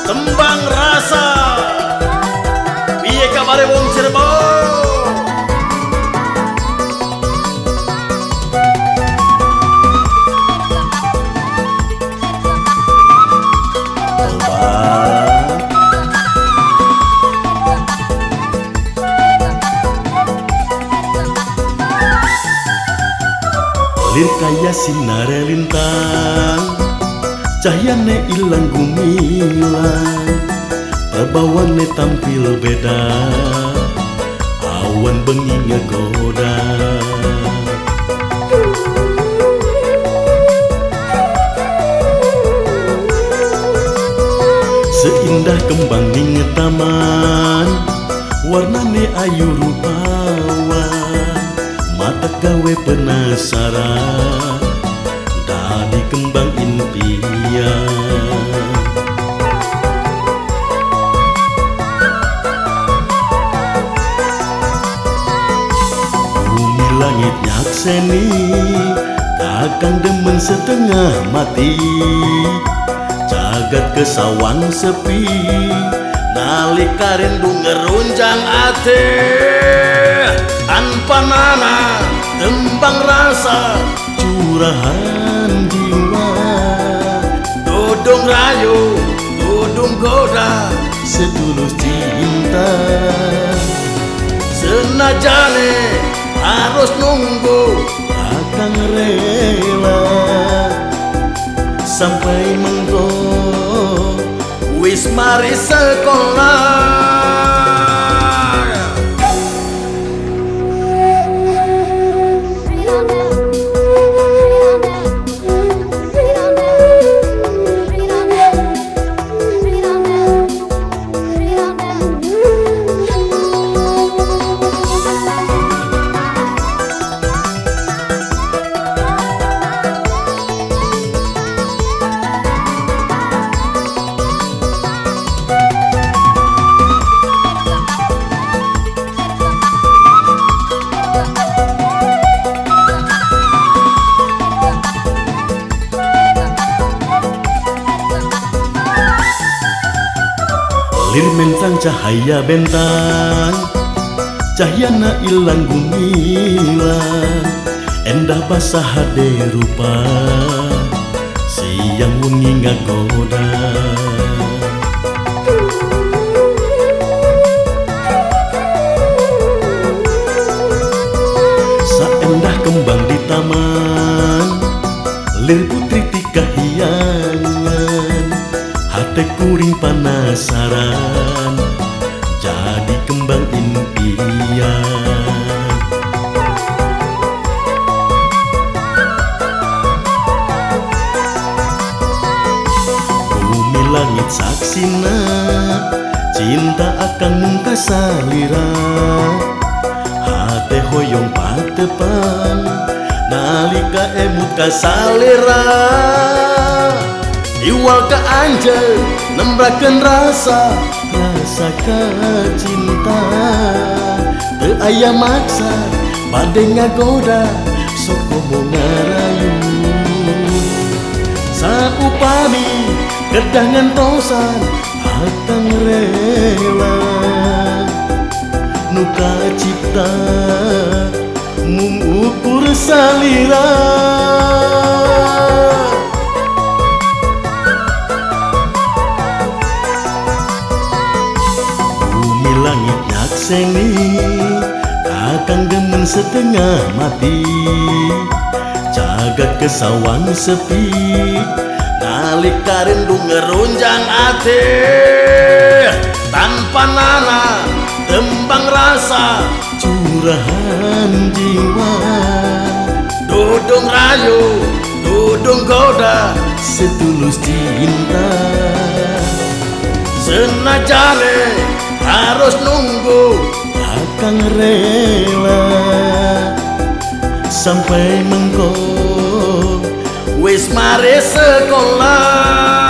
Tembang rasa piye kabare wong Cirebon. Lir kaya sinar lintang, cahyane ilang gumilang, prabawane tampil beda, awan bengi ngegoda. Seindah kembang ning taman, warnane ayu rupawan, mata gawe penasaran dari kembang impian. Bumi langit nyakseni, kakang demen setengah mati, jagat kesawan sepi, nalika rindu ngerunjang ate. Tanpa nana tembang rasa curahan jiwa, dodong rayu dodong goda setulus cinta. Senajane harus nunggu akan rela sampai menggo wis mari sekolah. Lir mentang cahaya bentang, cahyana ilang gumilang, endah basah hade rupa, siang wengi ngagoda. Saendah kembang di taman, lir putri tikahiyangan, hati kuring penasaran jadi kembang impian. Bumi langit saksina, cinta akan mungka salira, hati hoyong patepan nalika emut kasalira. Iwal ke anjel nembrakeun rasa cinta, teu aya maksa bade ngagoda sok komo ngarayu. Saupami kedah ngantosan akang rela, nu kacipta mung ukur salira. Langit nyakseni, kakang demen setengah mati, jagat kesawan sepi, nalika rindu ngerunjang ate. Tanpa nana tembang rasa curahan jiwa, dodong rayu dodong goda setulus cinta. Senajane harus nunggu akan rela sampai mengko wis mari sekolah.